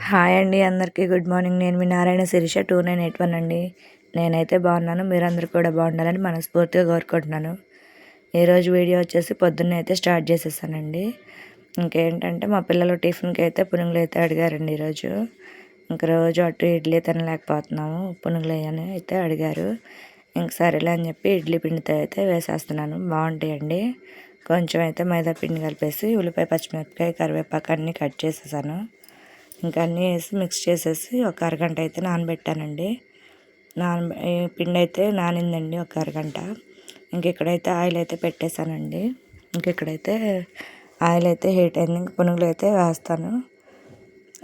Hi అండి, అందరికీ good morning. నేను మీ నారాయణ శిరీష 2981 అండి. నేనైతే బాగున్నాను, మీరందరూ కూడా బాగుండాలని మనస్ఫూర్తిగా కోరుకుంటున్నాను. ఈరోజు వీడియో వచ్చేసి పొద్దున్నే అయితే స్టార్ట్ చేసేసానండి. ఇంకేంటంటే మా పిల్లలు టిఫిన్కి అయితే పునుగులు అయితే అడిగారండి ఈరోజు. ఇంక రోజు అటు ఇడ్లీ తినలేకపోతున్నాము, పునుగులు అయ్యని అయితే అడిగారు. ఇంక సరేలే అని చెప్పి ఇడ్లీ పిండితో అయితే వేసేస్తున్నాను. బాగుంటాయండి. కొంచెం అయితే మైదా పిండి కలిపేసి ఉల్లిపాయ, పచ్చిమిరపకాయ, కరివేపాకు అన్నీ కట్ చేసేసాను. ఇంకా అన్నీ వేసి మిక్స్ చేసేసి ఒక అరగంట అయితే నానబెట్టానండి. పిండి అయితే నానిందండి ఒక అరగంట. ఇంక ఇక్కడైతే ఆయిల్ అయితే పెట్టేశానండి. ఇంక ఇక్కడైతే ఆయిల్ అయితే హీట్ అయింది. ఇంక పునుగులు అయితే వేస్తాను.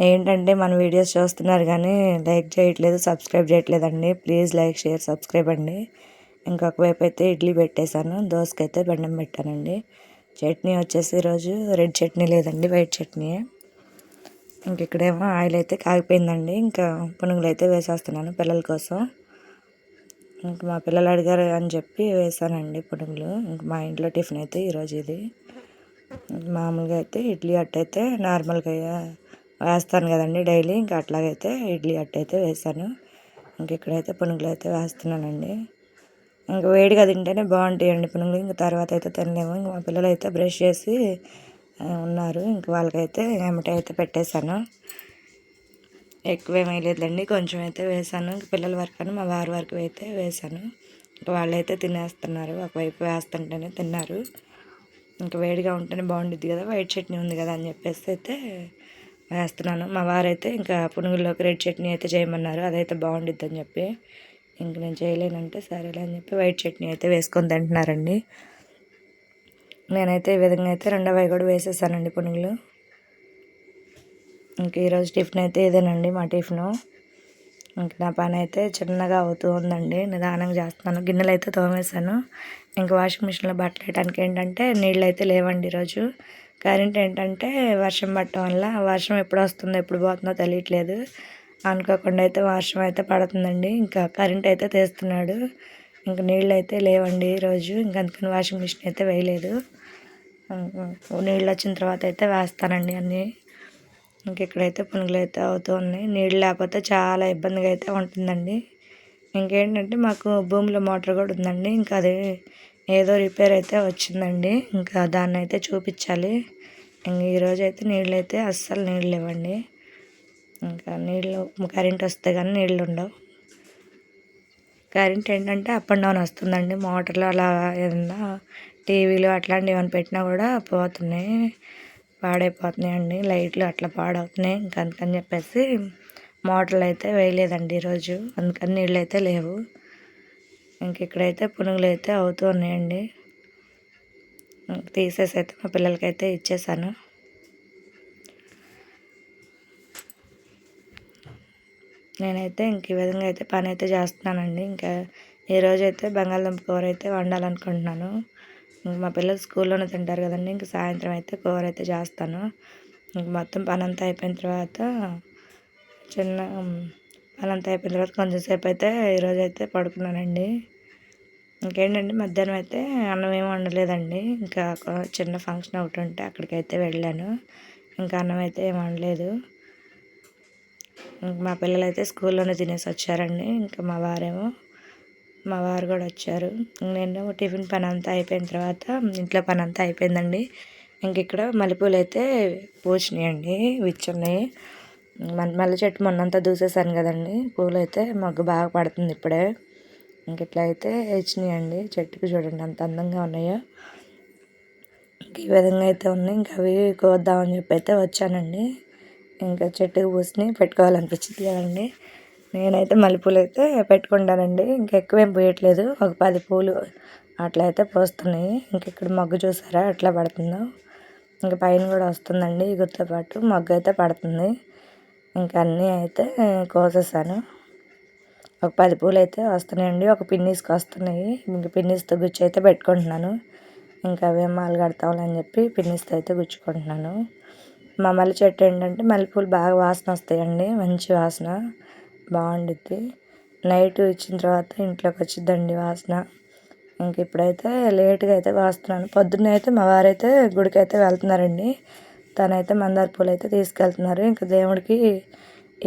ఏంటంటే మన వీడియోస్ చూస్తున్నారు కానీ లైక్ చేయట్లేదు, సబ్స్క్రైబ్ చేయట్లేదండి. ప్లీజ్ లైక్, షేర్, సబ్స్క్రైబ్ అండి. ఇంకొక వైపు అయితే ఇడ్లీ పెట్టేశాను, దోసకైతే బెండం పెట్టానండి. చట్నీ వచ్చేసి ఈరోజు రెడ్ చట్నీ లేదండి, వైట్ చట్నీ. ఇంక ఇక్కడేమో ఆయిల్ అయితే కాగిపోయిందండి. ఇంకా పునుగులు అయితే వేసేస్తున్నాను పిల్లల కోసం. ఇంక మా పిల్లలు అడిగారు అని చెప్పి వేసానండి పునుగులు. ఇంక మా ఇంట్లో టిఫిన్ అయితే ఈరోజు ఇది. మామూలుగా అయితే ఇడ్లీ అట్టయితే నార్మల్గా వేస్తాను కదండి డైలీ, ఇంకా అట్లాగైతే ఇడ్లీ అట్టయితే వేసాను. ఇంక ఇక్కడైతే పునుగులు అయితే వేస్తున్నానండి. ఇంక వేడిగా తింటేనే బాగుంటాయండి పునుగులు. ఇంక తర్వాత అయితే తినలేము. ఇంక మా పిల్లలు అయితే బ్రష్ చేసి ఉన్నారు. ఇంక వాళ్ళకైతే ఎమ్మటే అయితే పెట్టేశాను. ఎక్కువేం వేయలేదండి, కొంచెం అయితే వేసాను. ఇంక పిల్లల వరకు అని మా వారి వరకు అయితే వేసాను. ఇంక వాళ్ళైతే తినేస్తున్నారు. ఒకవైపు వేస్తుంటేనే తిన్నారు. ఇంక వేడిగా ఉంటేనే బాగుండిద్ది కదా, వైట్ చట్నీ ఉంది కదా అని చెప్పేసి అయితే వేస్తున్నాను. మా వారైతే ఇంకా పునుగుల్లోకి రెడ్ చట్నీ అయితే చేయమన్నారు, అదైతే బాగుండిద్ది అని చెప్పి. ఇంక నేను చేయలేనంటే సరేలే అని చెప్పి వైట్ చట్నీ అయితే వేసుకొని తింటున్నారండి. నేనైతే ఈ విధంగా అయితే రెండవ కూడా వేసేసానండి పునుగులు. ఇంక ఈరోజు టిఫిన్ అయితే ఇదేనండి మా టిఫిను. ఇంక నా పని అయితే చిన్నగా అవుతూ ఉందండి, నిదానంగా చేస్తున్నాను. గిన్నెలు అయితే తోమేశాను. ఇంకా వాషింగ్ మిషన్లో బట్టలు వేయడానికి ఏంటంటే నీళ్ళు అయితే లేవండి ఈరోజు. కరెంట్ ఏంటంటే వర్షం పట్టడం వల్ల, వర్షం ఎప్పుడు వస్తుందో ఎప్పుడు పోతుందో తెలియట్లేదు. అనుకోకుండా అయితే వర్షం అయితే పడుతుందండి. ఇంకా కరెంట్ అయితే తీస్తున్నాడు. ఇంకా నీళ్ళు అయితే లేవండి ఈరోజు. ఇంక అందుకని వాషింగ్ మిషన్ అయితే వేయలేదు. నీళ్ళు వచ్చిన తర్వాత అయితే వేస్తానండి అన్నీ. ఇంక ఇక్కడైతే పునుగులు అయితే అవుతూ ఉన్నాయి. నీళ్ళు లేకపోతే చాలా ఇబ్బందిగా అయితే ఉంటుందండి. ఇంకేంటంటే మాకు భూమిలో మోటార్ కూడా ఉందండి. ఇంకా అది ఏదో రిపేర్ అయితే వచ్చిందండి. ఇంకా దాన్ని అయితే చూపించాలి. ఇంక ఈరోజు అయితే నీళ్ళు అయితే అస్సలు నీళ్ళు ఇవ్వండి. ఇంకా నీళ్ళు కరెంట్ వస్తే కానీ నీళ్ళు ఉండవు. కరెంట్ ఏంటంటే అప్ అండ్ డౌన్ వస్తుందండి. మోటార్లు అలా ఏదన్నా టీవీలు అట్లాంటివి ఏమైనా పెట్టినా కూడా పోతున్నాయి, పాడైపోతున్నాయండి. లైట్లు అట్లా పాడవుతున్నాయి. ఇంక అందుకని చెప్పేసి మోటార్లు అయితే వేయలేదండి ఈరోజు. అందుకని నీళ్ళు అయితే లేవు. ఇంక ఇక్కడైతే పునుగులు అయితే అవుతూ ఉన్నాయండి. తీసేసి అయితే మా పిల్లలకైతే ఇచ్చేసాను. నేనైతే ఇంక ఈ విధంగా అయితే పని అయితే చేస్తున్నానండి. ఇంకా ఈరోజు అయితే బంగాళదుంప కూర అయితే వండాలనుకుంటున్నాను. మా పిల్లలు స్కూల్లోనే తింటారు కదండి. ఇంక సాయంత్రం అయితే కూర అయితే చేస్తాను. ఇంక మొత్తం పని అంతా అయిపోయిన తర్వాత కొంచెం సేపు అయితే ఈరోజు అయితే పడుకున్నానండి. ఇంకేంటంటే మధ్యాహ్నం అయితే అన్నం ఏమి వండలేదండి. ఇంకా చిన్న ఫంక్షన్ ఒకటి ఉంటే అక్కడికైతే వెళ్ళాను. ఇంకా అన్నం అయితే ఏమి వండలేదు. మా పిల్లలు అయితే స్కూల్లోనే తినేసి వచ్చారండి. ఇంకా మా వారు కూడా వచ్చారు. నేను టిఫిన్ పని అంతా అయిపోయిన తర్వాత ఇంట్లో పని అంతా అయిపోయిందండి. ఇంక ఇక్కడ మల్లెపూలు అయితే పూచినాయండి, విచ్చున్నాయి. మల్లె చెట్టు మొన్నంతా దూసేసాను కదండి. పూలు అయితే మొగ్గు బాగా పడుతుంది ఇప్పుడే. ఇంక ఇట్లా అయితే ఇచ్చినాయండి. చెట్టుకు చూడండి అంత అందంగా ఉన్నాయో. ఈ విధంగా అయితే ఉన్నాయి. ఇంకా అవి కోద్దామని చెప్పి అయితే వచ్చానండి. ఇంకా చెట్టుకు పూసిని పెట్టుకోవాలనిపించింది కదండి. నేనైతే మల్లెపూలు అయితే పెట్టుకుంటానండి. ఇంకా ఎక్కువేం పోయట్లేదు, ఒక 10 పూలు అట్లా అయితే పోస్తున్నాయి. ఇంక ఇక్కడ మొగ్గు చూసారా ఎట్లా పడుతుందో. ఇంకా పైన కూడా వస్తుందండి, ఇగురితో పాటు మొగ్గు అయితే పడుతుంది. ఇంకా అన్నీ అయితే కోసేసాను. ఒక 10 పూలు అయితే వస్తున్నాయండి, ఒక పిన్నీస్కి వస్తున్నాయి. ఇంక పిన్నీస్తో గుచ్చి అయితే పెట్టుకుంటున్నాను. ఇంకా అవే మాలు కడతామని అని చెప్పి పిన్నీస్తో అయితే గుచ్చుకుంటున్నాను. మా మల్లె చెట్టు ఏంటంటే మల్లెపూలు బాగా వాసన వస్తాయండి, మంచి వాసన బాగుండిద్ది. నైట్ ఇచ్చిన తర్వాత ఇంట్లోకి వచ్చిద్దండి వాసన. ఇంక ఇప్పుడైతే లేట్గా అయితే వాస్తున్నాను. పొద్దున్నే అయితే మా వారైతే గుడికి అయితే వెళ్తున్నారండి. తనైతే మందార పూలు అయితే తీసుకెళ్తున్నారు. ఇంకా దేవుడికి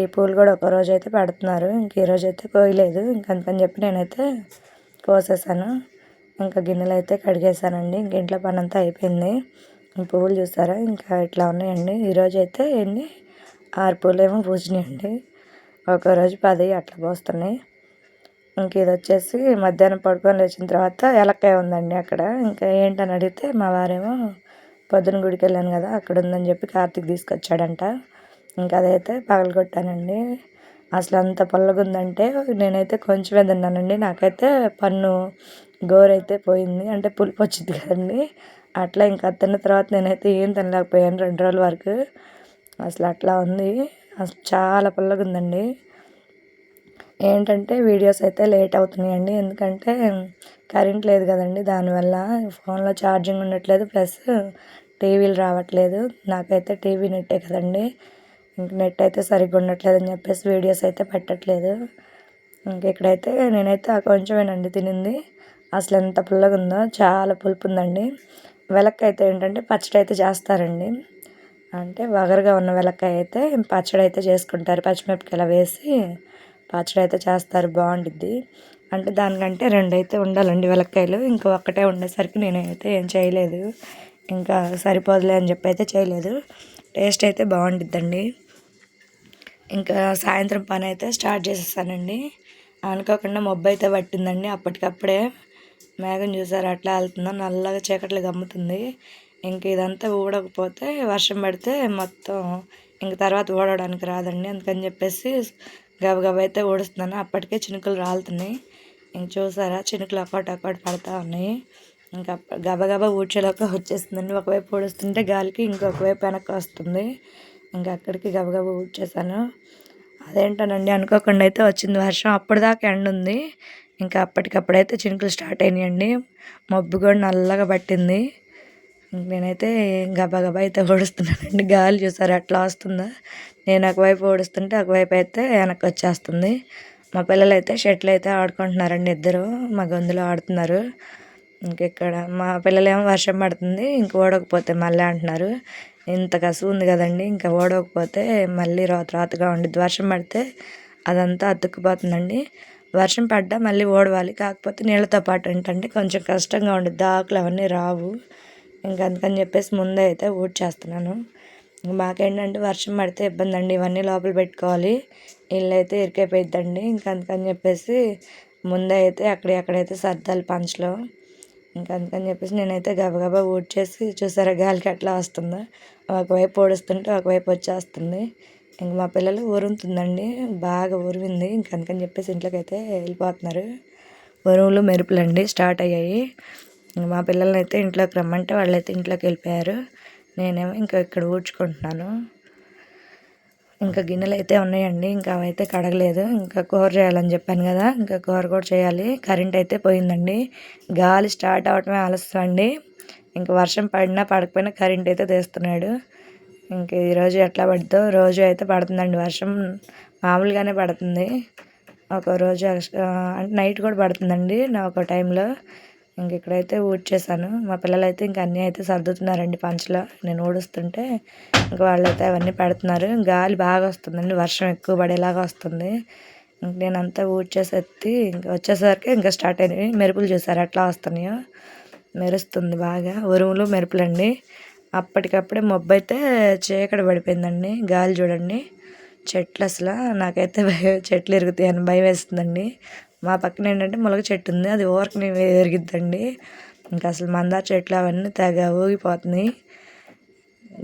ఈ పూలు కూడా ఒకరోజు అయితే పెడుతున్నారు. ఇంక ఈరోజు అయితే కోయలేదు. ఇంక అందుకని చెప్పి నేనైతే కోసేసాను. ఇంకా గిన్నెలు అయితే కడిగేసానండి. ఇంక ఇంట్లో పని అంతా అయిపోయింది. ఈ పువ్వులు చూసారా ఇంకా ఇట్లా ఉన్నాయండి. ఈరోజు అయితే 6 పూలేమో పూసినాయండి. ఒకరోజు 10 అట్లా పోస్తున్నాయి. ఇంక ఇది వచ్చేసి మధ్యాహ్నం పడుకొని లేచిన తర్వాత ఏలక్కాయ ఉందండి అక్కడ. ఇంకా ఏంటని అడిగితే మా వారేమో పొద్దున గుడికి వెళ్ళాను కదా అక్కడ ఉందని చెప్పి కార్తీక్ తీసుకొచ్చాడంట. ఇంకా అదైతే పగలగొట్టానండి. అసలు అంత పుల్లగా ఉందంటే నేనైతే కొంచెమే తిన్నానండి. నాకైతే పన్ను గోరైతే పోయింది. అంటే పులుపు వచ్చింది కదండి. అట్లా ఇంకా తిన్న తర్వాత నేనైతే ఏం తినలేకపోయాను 2 రోజుల వరకు. అసలు అట్లా ఉంది. అసలు చాలా పుల్లగా ఉందండి. ఏంటంటే వీడియోస్ అయితే లేట్ అవుతున్నాయండి. ఎందుకంటే కరెంట్ లేదు కదండి. దానివల్ల ఫోన్లో ఛార్జింగ్ ఉండట్లేదు. ప్లస్ టీవీలు రావట్లేదు. నాకైతే టీవీ నెట్టే కదండి. ఇంక నెట్ అయితే సరిగ్గా ఉండట్లేదు అని చెప్పేసి వీడియోస్ అయితే పెట్టట్లేదు. ఇంక ఇక్కడైతే నేనైతే కొంచెమేనండి తినింది. అసలు ఎంత పుల్లగా ఉందో, చాలా పులుపు ఉందండి. వెలక్కాయ అయితే ఏంటంటే పచ్చడి అయితే చేస్తారండి. అంటే వగరుగా ఉన్న వెలక్కాయ అయితే పచ్చడి అయితే చేసుకుంటారు. పచ్చిమిరపకాయలు వేసి పచ్చడి అయితే చేస్తారు, బాగుండిద్ది. అంటే దానికంటే 2 అయితే ఉండాలండి వెలక్కాయలు. ఇంకా ఒక్కటే ఉండేసరికి నేనైతే ఏం చేయలేదు. ఇంకా సరిపోదులే అని చెప్పి అయితే చేయలేదు. టేస్ట్ అయితే బాగుండిద్దండి. ఇంకా సాయంత్రం పని అయితే స్టార్ట్ చేసేసానండి. అనుకోకుండా మబ్బు అయితే పట్టిందండి. అప్పటికప్పుడే మేఘం చూసారు అట్లా వెళ్తుందో, నల్లగా చీకట్లు గమ్ముతుంది. ఇంక ఇదంతా ఊడకపోతే వర్షం పడితే మొత్తం ఇంక తర్వాత ఊడడానికి రాదండి. అందుకని చెప్పేసి గబగబా అయితే ఊడుస్తున్నాను. అప్పటికే చినుకులు రాలుతున్నాయి. ఇంక చూసారా చినుకులు అక్కటి పడతా ఉన్నాయి. ఇంకా గబగబా ఊడ్చేలోకి వచ్చేస్తుందండి. ఒకవైపు ఊడుస్తుంటే గాలికి ఇంకొక వైపు వెనక్కి వస్తుంది. ఇంకా అక్కడికి గబగబా ఊడ్చేసాను. అదేంటోనండి అనుకోకుండా అయితే వచ్చింది వర్షం. అప్పటిదాకా ఎండ ఉంది. ఇంకా అప్పటికప్పుడైతే చినుకులు స్టార్ట్ అయినాయండి. మబ్బు కూడా నల్లగా పట్టింది. నేనైతే గబగబా అయితే ఊడుస్తున్నానండి. గాలి చూసారు ఎట్లా వస్తుందో. నేను ఒకవైపు ఊడుస్తుంటే ఒకవైపు అయితే వెనక్కి వచ్చేస్తుంది. మా పిల్లలు అయితే షటిల్ అయితే ఆడుకుంటున్నారండి. ఇద్దరు మా గొంతులో ఆడుతున్నారు. ఇంకెక్కడ మా పిల్లలేమో వర్షం పడుతుంది ఇంక ఓడకపోతే మళ్ళీ అంటున్నారు. ఇంత కసువు ఉంది కదండి. ఇంకా ఓడకపోతే మళ్ళీ రాతగా ఉండిద్ది. వర్షం పడితే అదంతా అతుక్కుపోతుందండి. వర్షం పడ్డా మళ్ళీ ఓడవాలి. కాకపోతే నీళ్ళతో పాటు ఏంటంటే కొంచెం కష్టంగా ఉండిద్ది. ఆకులు అవన్నీ రావు. ఇంక అందుకని చెప్పేసి ముందే అయితే ఊడ్చేస్తున్నాను. మాకేంటంటే వర్షం పడితే ఇబ్బంది అండి. ఇవన్నీ లోపల పెట్టుకోవాలి. ఇల్లు అయితే ఇరికైపోయిద్దండి. ఇంక అందుకని చెప్పేసి ముందే అయితే అక్కడైతే సర్దాలి పంచలో. ఇంక అందుకని చెప్పేసి నేనైతే గబగబా ఊడ్చేసి చూసారా గాలికి ఎట్లా వస్తుందో. ఒకవైపు ఊడుస్తుంటే ఒకవైపు వచ్చేస్తుంది. ఇంక మా పిల్లలు ఉరుముతుందండి. బాగా ఉరిమింది. ఇంక అందుకని చెప్పేసి ఇంట్లోకి అయితే వెళ్ళిపోతున్నారు. ఉరుములు మెరుపులండి స్టార్ట్ అయ్యాయి. మా పిల్లల్ని అయితే ఇంట్లోకి రమ్మంటే వాళ్ళైతే ఇంట్లోకి వెళ్ళిపోయారు. నేనేమో ఇంకా ఇక్కడ ఊడ్చుకుంటున్నాను. ఇంకా గిన్నెలు అయితే ఉన్నాయండి. ఇంకా అవైతే కడగలేదు. ఇంకా కూర చేయాలని చెప్పాను కదా, ఇంకా కూర కూడా చేయాలి. కరెంట్ అయితే పోయిందండి. గాలి స్టార్ట్ అవటమే ఆలస్యం అండి. ఇంకా వర్షం పడినా పడకపోయినా కరెంట్ అయితే తీస్తున్నాడు. ఇంక ఈరోజు ఎట్లా పడుతుందో, రోజు అయితే పడుతుందండి వర్షం. మామూలుగానే పడుతుంది. ఒక రోజు అంటే నైట్ కూడా పడుతుందండి ఒక టైంలో. ఇంక ఇక్కడైతే ఊడ్చేసాను. మా పిల్లలు అయితే ఇంక అన్నీ అయితే సర్దుతున్నారండి పంచలో. నేను ఊడుస్తుంటే ఇంక వాళ్ళైతే అవన్నీ పెడుతున్నారు. గాలి బాగా వస్తుందండి. వర్షం ఎక్కువ పడేలాగా వస్తుంది. ఇంక నేనంతా ఊడ్చేసి ఇంక వచ్చేసరికి ఇంకా స్టార్ట్ అయినాయి. మెరుపులు చూసారు ఎట్లా వస్తున్నాయో. మెరుస్తుంది బాగా. ఉరుములు మెరుపులండి. అప్పటికప్పుడే మబ్బు అయితే చీకటి పడిపోయిందండి. గాలి చూడండి. చెట్లు అసలు నాకైతే చెట్లు ఇరుగుతాయని భయం వేస్తుందండి. మా పక్కన ఏంటంటే ములగ చెట్టు ఉంది. అది ఊరకనే ఎరిగిద్దండి. ఇంకా అసలు మందార చెట్లు అవన్నీ తెగ ఊగిపోతున్నాయి.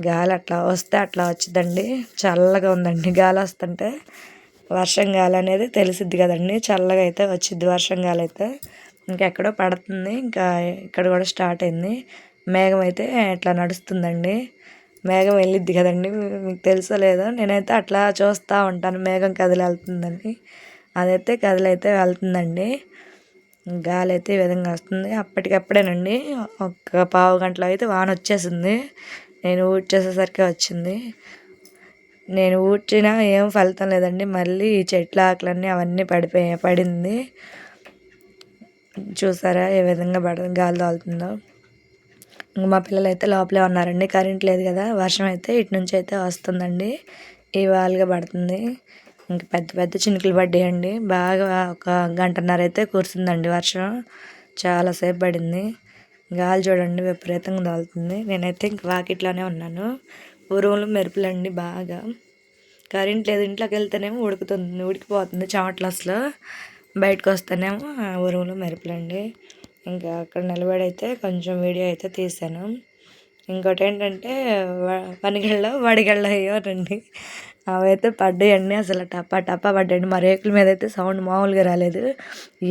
గాలి అట్లా వస్తే అట్లా వచ్చిందండి. చల్లగా ఉందండి గాలి వస్తుంటే. వర్షం గాలి అనేది తెలిసిద్ది కదండి. చల్లగా అయితే వచ్చిద్ది వర్షం గాలి అయితే. ఇంకెక్కడో పడుతుంది. ఇంకా ఇక్కడ కూడా స్టార్ట్ అయింది. మేఘం అయితే ఇట్లా నడుస్తుందండి. మేఘం వెళ్ళిద్ది కదండి. మీకు తెలుసో లేదో, నేనైతే అట్లా చూస్తూ ఉంటాను మేఘం కదిలి వెళ్తుందని. అదైతే కదిలైతే వెళ్తుందండి. గాలి అయితే ఈ విధంగా వస్తుంది. అప్పటికప్పుడేనండి ఒక పావు గంటలో అయితే వాన వచ్చేసింది. నేను ఊడ్చేసేసరికి వచ్చింది. నేను ఊడ్చినా ఏం ఫలితం లేదండి. మళ్ళీ ఈ చెట్ల ఆకులన్నీ అవన్నీ పడింది. చూసారా ఏ విధంగా గాలి తోలుతుందో. మా పిల్లలు అయితే లోపలే ఉన్నారండి. కరెంట్ లేదు కదా. వర్షం అయితే ఇటు నుంచి అయితే వస్తుందండి. ఇవాళగా పడుతుంది. ఇంక పెద్ద పెద్ద చినుకులు పడ్డాయండి. బాగా ఒక గంటన్నర అయితే కురిసిందండి వర్షం. చాలాసేపు పడింది. గాలి చూడండి విపరీతంగా తగులుతుంది. నేనైతే ఇంక వాకిట్లోనే ఉన్నాను. ఉరుములు మెరుపులండి బాగా. కరెంట్ లేదు. ఇంట్లోకి వెళ్తేనేమో ఉడికిపోతుంది చెమటలు అసలు. బయటకు వస్తేనేమో ఉరుములు మెరుపులండి. ఇంకా అక్కడ నిలబడైతే కొంచెం వీడియో అయితే తీశాను. ఇంకోటి ఏంటంటే వడిగళ్ళ అయ్యోనండి. అవైతే పడ్డాయండి. అసలు టపా టపా పడ్డాయండి. మా రేకుల మీద అయితే సౌండ్ మామూలుగా రాలేదు.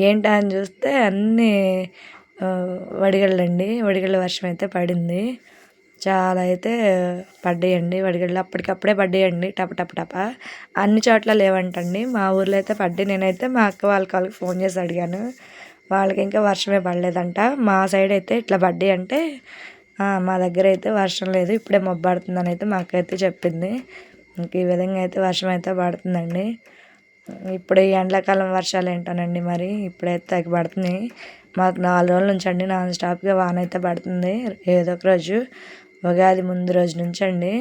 ఏంటా అని చూస్తే అన్నీ వడిగళ్ళండి. వడిగళ్ళ వర్షం అయితే పడింది. చాలా అయితే పడ్డాయండి వడిగళ్ళు. అప్పటికప్పుడే పడ్డాయండి టప టప టప. అన్ని చోట్ల లేవంటండి. మా ఊర్లో అయితే పడ్డాయి. నేనైతే మా అక్క వాళ్ళకి ఫోన్ చేసి అడిగాను. వాళ్ళకి ఇంకా వర్షమే పడలేదంట. మా సైడ్ అయితే ఇట్లా పడ్డాయి అంటే మా దగ్గర అయితే వర్షం లేదు, ఇప్పుడే మబ్బడుతుందని అయితే మా అక్క అయితే చెప్పింది. ఇంక ఈ విధంగా అయితే వర్షం అయితే పడుతుందండి. ఇప్పుడు ఈ ఎండాకాలం వర్షాలు ఏంటోనండి మరి ఇప్పుడైతే తగ్గి పడుతున్నాయి. మాకు 4 రోజుల నుంచి అండి నాన్ స్టాప్గా వాన అయితే పడుతుంది. ఏదో ఒక రోజు ఉగాది ముందు రోజు నుంచి అండి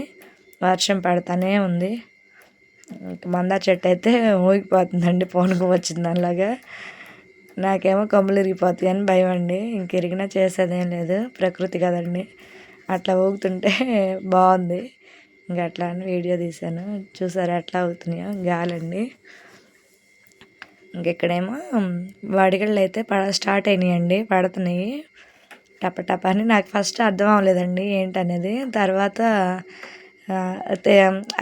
వర్షం పడుతూనే ఉంది. ఇంక మందార చెట్టు అయితే ఊగిపోతుందండి, పూనకం వచ్చింది దానిలాగా. నాకేమో కొమ్మలు ఇరిగిపోతాయి అని భయం అండి. ఇంక ఇరిగినా చేసేదేం లేదు, ప్రకృతి కదండి. అట్లా ఊగుతుంటే బాగుంది. ఇంక అట్లా అని వీడియో తీశాను. చూసారా ఎట్లా అవుతున్నాయో గాలండి. ఇంకెక్కడేమో వడిగళ్ళు అయితే స్టార్ట్ అయినాయండి, పడుతున్నాయి టప టప అని. నాకు ఫస్ట్ అర్థం అవ్వలేదండి ఏంటనేది. తర్వాత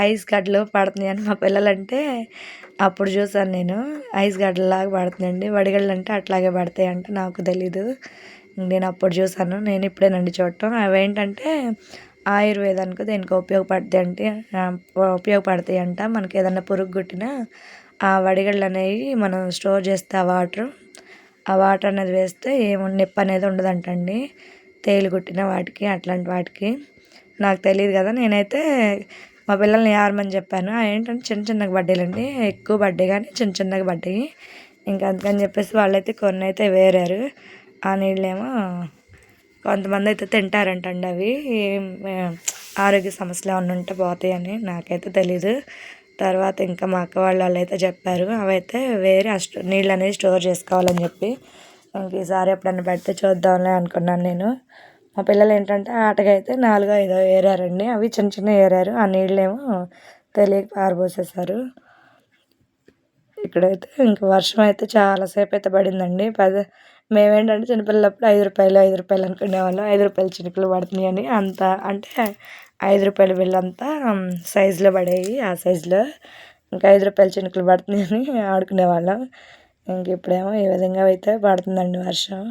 ఐస్ గడ్డలు పడుతున్నాయి అని మా పిల్లలంటే అప్పుడు చూసాను నేను. ఐస్ గడ్డలాగా పడుతుందండి. వడిగళ్ళు అంటే అట్లాగే పడతాయి అంటే నాకు తెలీదు. నేను అప్పుడు చూసాను. నేను ఇప్పుడేనండి చూడటం. అవి ఏంటంటే ఆయుర్వేదానికి దేనికి ఉపయోగపడతాయి అంట. మనకి ఏదన్నా పురుగు కుట్టినా ఆ వడిగళ్ళు అనేవి మనం స్టోర్ చేస్తే ఆ వాటర్ అనేది వేస్తే నొప్పి అనేది ఉండదంటండి. తేలు కుట్టిన వాటికి అట్లాంటి వాటికి. నాకు తెలియదు కదా. నేనైతే మా పిల్లల్ని ఏరమని చెప్పాను. ఏంటంటే చిన్న చిన్నగా పడ్డాయండి, ఎక్కువ పడ్డాయి కానీ చిన్న చిన్నగా పడ్డాయి. ఇంకా అందుకని చెప్పేసి వాళ్ళైతే కొన్ని అయితే వేరారు. ఆ నీళ్ళేమో కొంతమంది అయితే తింటారంటండి. అవి ఆరోగ్య సమస్యలు ఏమన్నా ఉంటే పోతాయని. నాకైతే తెలీదు. తర్వాత ఇంకా మా అక్క వాళ్ళు అయితే చెప్పారు అవైతే వేరే నీళ్ళు అనేది స్టోర్ చేసుకోవాలని చెప్పి. ఈసారి ఎప్పుడన్నా పెడితే చూద్దాంలే అనుకున్నాను నేను. మా పిల్లలు ఏంటంటే ఆటగా అయితే 4 5 ఏరారండి. అవి చిన్న చిన్న ఏరారు. ఆ నీళ్ళేమో తెలియక పారబోసేసారు. ఇక్కడైతే ఇంక వర్షం అయితే చాలాసేపు అయితే పడిందండి. మేమేంటంటే చిన్నపిల్లలప్పుడు ₹5 అనుకునేవాళ్ళం. ₹5 చినుకులు పడుతున్నాయి అని. అంత అంటే ₹5 బిల్లంతా సైజులో పడేవి. ఆ సైజులో ఇంకా ₹5 చినుకులు పడుతున్నాయని ఆడుకునేవాళ్ళం. ఇంక ఇప్పుడేమో ఈ విధంగా అయితే పడుతుందండి వర్షం.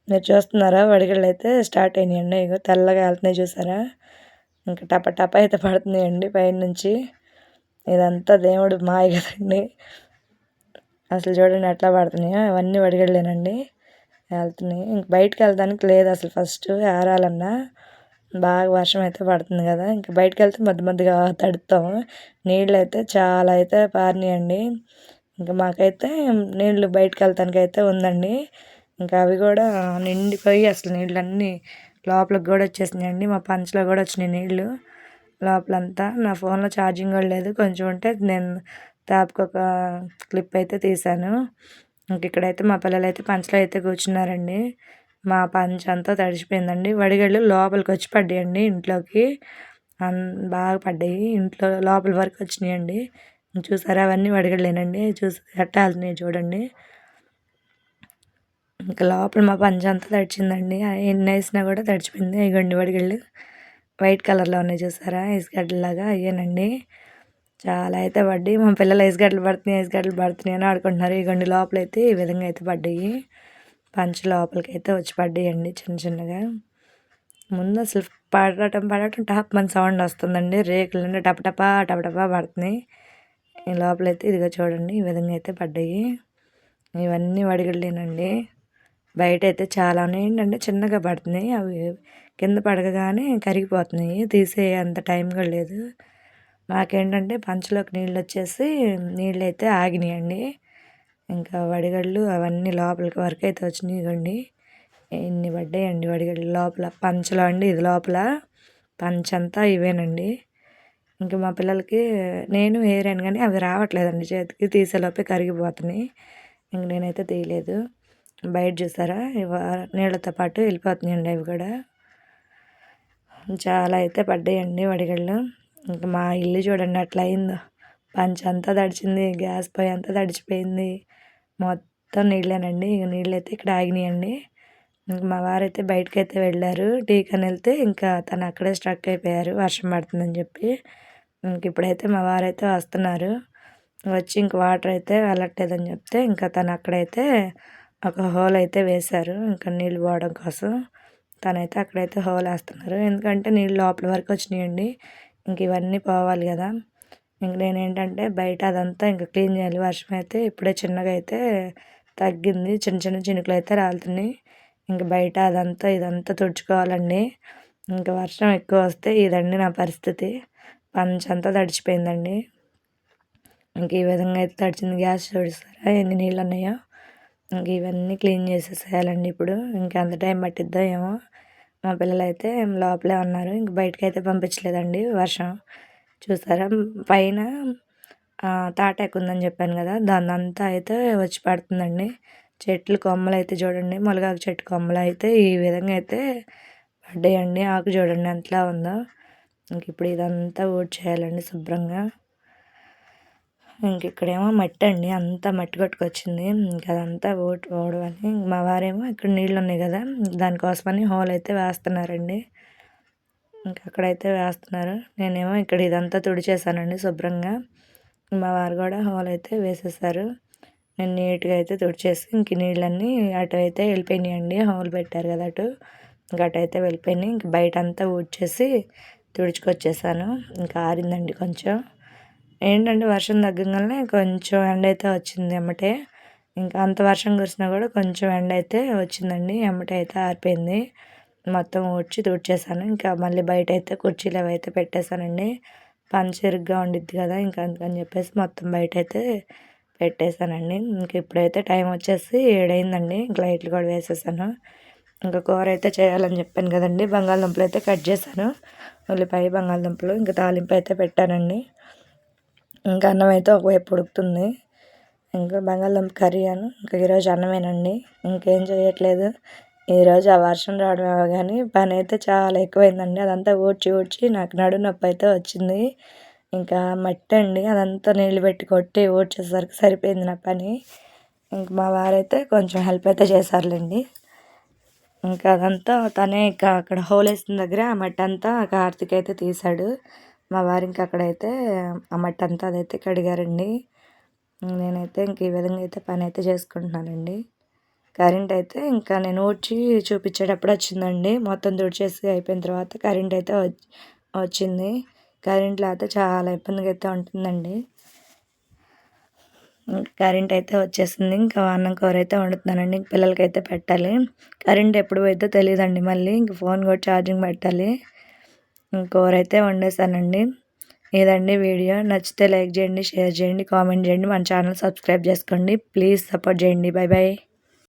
మీరు చూస్తున్నారా వడిగళ్ళు అయితే స్టార్ట్ అయినాయండి. ఇగో తెల్లగా వెళ్తున్నాయి చూసారా. ఇంకా టప టప అయితే పడుతున్నాయండి పైనుంచి. ఇదంతా దేవుడు మాయ కదండి. అసలు చూడండి ఎట్లా పడుతున్నాయో. అవన్నీ వడిగళ్ళేనండి వెళ్తున్నాయి. ఇంక బయటకు వెళ్ళడానికి లేదు అసలు. ఫస్ట్ ఏరాలన్నా బాగా వర్షం అయితే పడుతుంది కదా. ఇంక బయటకు వెళ్తే మధ్యగా తడుస్తాము. నీళ్ళు అయితే చాలా అయితే పారినాయండి. ఇంకా మాకైతే నీళ్ళు బయటకు వెళ్తానికి అయితే ఉందండి. ఇంకా అవి కూడా నిండిపోయి అసలు నీళ్ళన్నీ లోపలికి కూడా వచ్చేసినాయండి. మా పంచలో కూడా వచ్చినాయి నీళ్ళు లోపలంతా. నా ఫోన్లో ఛార్జింగ్ కూడా లేదు. కొంచెం ఉంటే నేను తాపుకొక క్లిప్ అయితే తీశాను. ఇంక ఇక్కడైతే మా పిల్లలు అయితే పంచలో అయితే కూర్చున్నారండి. మా పంచ అంతా తడిసిపోయిందండి. వడిగళ్ళు లోపలికి వచ్చి పడ్డాయండి ఇంట్లోకి. బాగా పడ్డాయి. ఇంట్లో లోపల వరకు వచ్చినాయండి. చూసారా అవన్నీ వడిగళ్ళేనండి. చూసి ఎట్టా వెళ్తున్నాయి చూడండి. ఇంకా లోపల మా పంచ అంతా తడిచిందండి. ఎన్ని వేసినా కూడా తడిచిపోయింది. ఇగోండి వడిగళ్ళు వైట్ కలర్లో ఉన్నాయి చూసారా, ఐస్గడ్డలాగా అయ్యానండి. చాలా అయితే పడ్డాయి. మా పిల్లలు ఐస్గడ్డలు పడుతున్నాయి అని ఆడుకుంటున్నారు. ఇగోండి లోపలైతే ఈ విధంగా అయితే పడ్డాయి. పంచ లోపలికి అయితే వచ్చి పడ్డాయండి చిన్న చిన్నగా. ముందు అసలు పడటం టాప్ మన సౌండ్ వస్తుందండి. రేకుల నుండి టపటపా పడుతున్నాయి. ఈ లోపలైతే ఇదిగో చూడండి ఈ విధంగా అయితే పడ్డాయి. ఇవన్నీ వడిగళ్ళేనండి. బయట అయితే చాలా ఏంటంటే చిన్నగా పడుతున్నాయి. అవి కింద పడగగానే కరిగిపోతున్నాయి. తీసే అంత టైం కూడా లేదు. మాకేంటంటే పంచలోకి నీళ్ళు వచ్చేసి నీళ్ళు అయితే ఆగినాయండి. ఇంకా వడిగళ్ళు అవన్నీ లోపలికి వరకు అయితే వచ్చినాయి. ఇవ్వండి ఇన్ని పడ్డాయండి వడిగళ్ళు లోపల పంచలో అండి. ఇది లోపల పంచంతా ఇవేనండి. ఇంక మా పిల్లలకి నేను ఏరాను కానీ అవి రావట్లేదండి చేతికి, తీసేలోపే కరిగిపోతున్నాయి. ఇంక నేనైతే తీయలేదు. బయట చూసారా నీళ్ళతో పాటు వెళ్ళిపోతున్నాయండి అవి కూడా. చాలా అయితే పడ్డాయండి వడిగళ్ళు. ఇంక మా ఇల్లు చూడండి అట్లా అయిందో, పంచంతా తడిచింది, గ్యాస్ పొయ్యి అంతా తడిచిపోయింది, మొత్తం నీళ్ళేనండి. ఇక నీళ్ళైతే ఇక్కడ ఆగినాయండి. ఇంక మా వారైతే బయటకైతే వెళ్ళారు టీకని వెళ్తే, ఇంకా తను అక్కడే స్ట్రక్ అయిపోయారు వర్షం పడుతుందని చెప్పి. ఇంక ఇప్పుడైతే మా వారైతే వస్తున్నారు, వచ్చి ఇంక వాటర్ అయితే వెళ్ళట్లేదని చెప్తే ఇంకా తను అక్కడైతే ఒక హోల్ అయితే వేశారు ఇంకా నీళ్ళు పోవడం కోసం. తనైతే అక్కడైతే హోల్ వేస్తున్నారు, ఎందుకంటే నీళ్ళు లోపల వరకు వచ్చినాయండి. ఇంక ఇవన్నీ పోవాలి కదా. ఇంక నేనేంటంటే బయట అదంతా ఇంకా క్లీన్ చేయాలి. వర్షం అయితే ఇప్పుడే చిన్నగా అయితే తగ్గింది, చిన్న చిన్న చినుకులు అయితే రాలుతున్నాయి. ఇంక బయట అదంతా ఇదంతా తుడుచుకోవాలండి. ఇంకా వర్షం ఎక్కువ వస్తే ఇదండి నా పరిస్థితి, పంచంతా తడిచిపోయిందండి. ఇంక ఈ విధంగా అయితే తడిచింది. గ్యాస్ చూస్తారా ఎన్ని నీళ్ళు ఉన్నాయో. ఇంక ఇవన్నీ క్లీన్ చేసేసేయాలండి ఇప్పుడు. ఇంకా ఎంత టైం పట్టిద్దో ఏమో. మా పిల్లలు అయితే లోపలే ఉన్నారు, ఇంక బయటకైతే పంపించలేదండి వర్షం. చూసారా పైన తాటాకు ఉందని చెప్పాను కదా, దాన్నంతా అయితే వచ్చి పడుతుందండి. చెట్లు కొమ్మలు అయితే చూడండి, మునగాకు చెట్టు కొమ్మలు అయితే ఈ విధంగా అయితే పడ్డాయండి. ఆకు చూడండి ఎంతలా ఉందో. ఇంక ఇప్పుడు ఇదంతా ఊడ్చేయాలండి శుభ్రంగా. ఇంక ఇక్కడేమో మట్టి అండి, అంతా మట్టి కొట్టుకొచ్చింది. ఇంకా అదంతా ఓడవని మా వారేమో ఇక్కడ నీళ్ళు ఉన్నాయి కదా దానికోసమని హోల్ అయితే వేస్తున్నారండి. ఇంకా అక్కడైతే వేస్తున్నారు, నేనేమో ఇక్కడ ఇదంతా తుడిచేసానండి శుభ్రంగా. మా వారు కూడా హోల్ అయితే వేసేసారు. నేను నీట్గా అయితే తుడిచేసి ఇంక నీళ్ళన్నీ అటు అయితే వెళ్ళిపోయినాయండి. హోల్ పెట్టారు కదా అటు, ఇంక అటు అయితే వెళ్ళిపోయినాయి. ఇంక బయట అంతా ఊడ్చేసి తుడుచుకొచ్చేసాను. ఇంకా ఆరిందండి కొంచెం. ఏంటంటే వర్షం తగ్గగానే కొంచెం ఎండ అయితే వచ్చింది ఎమ్మటే. ఇంకా అంత వర్షం కురిసినా కూడా కొంచెం ఎండ అయితే వచ్చిందండి, ఎమ్మటే అయితే ఆరిపోయింది. మొత్తం ఊడ్చి తుడిచేసాను. ఇంకా మళ్ళీ బయట అయితే కుర్చీలు అవి అయితే పెట్టేశానండి. పంచిరుగ్గా ఉండిద్ది కదా, ఇంకా అందుకని చెప్పేసి మొత్తం బయట అయితే పెట్టేశానండి. ఇంక ఇప్పుడైతే టైం వచ్చేసి 7 అయిందండి. ఇంక లైట్లు కూడా వేసేసాను. ఇంకా కూర అయితే చేయాలని చెప్పాను కదండి, బంగాళదుంపలు అయితే కట్ చేశాను, ఉల్లిపాయ బంగాళదుంపలు. ఇంకా తాలింపు అయితే పెట్టానండి. ఇంకా అన్నం అయితే ఒకవైపు ఉడుకుతుంది. ఇంకా బంగాళదుంప కర్రీ అను ఇంకా ఈరోజు అన్నమేనండి, ఇంకేం చేయట్లేదు. ఈరోజు ఆ వర్షం రావడం కానీ పని అయితే చాలా ఎక్కువైందండి. అదంతా ఊడ్చి నాకు నడు నొప్పి అయితే వచ్చింది. ఇంకా మట్టి అండి, అదంతా నీళ్ళు పెట్టి కొట్టి ఊడ్చేసరికి సరిపోయింది నా పని. ఇంక మా వారైతే కొంచెం హెల్ప్ అయితే చేశారులేండి. ఇంకా అదంతా తనే ఇంకా అక్కడ హోల్ వేసిన దగ్గర ఆ మట్టి అంతా కార్తీక్ అయితే తీశాడు. మా వారు ఇంకా అక్కడైతే ఆ మట్టి అంతా అదైతే కడిగారండి. నేనైతే ఇంక ఈ విధంగా అయితే పని అయితే చేసుకుంటున్నానండి. కరెంట్ అయితే ఇంకా నేను ఊడ్చి చూపించేటప్పుడు వచ్చిందండి. మొత్తం తుడిచేసి అయిపోయిన తర్వాత కరెంట్ అయితే వచ్చింది. కరెంట్ లేకపోతే చాలా ఇబ్బందిగా అయితే ఉంటుందండి. కరెంట్ అయితే వచ్చేసింది. ఇంకా అన్నం కూర అయితే వండుతున్నానండి, పిల్లలకైతే పెట్టాలి. కరెంట్ ఎప్పుడు పోయిద్దో తెలియదండి. మళ్ళీ ఇంక ఫోన్ కూడా ఛార్జింగ్ పెట్టాలి. కూర అయితే వండేసానండి. ఇదండి వీడియో. నచ్చితే లైక్ చేయండి, షేర్ చేయండి, కామెంట్ చేయండి, మన ఛానల్ సబ్స్క్రైబ్ చేసుకోండి. ప్లీజ్ సపోర్ట్ చేయండి. Bye bye.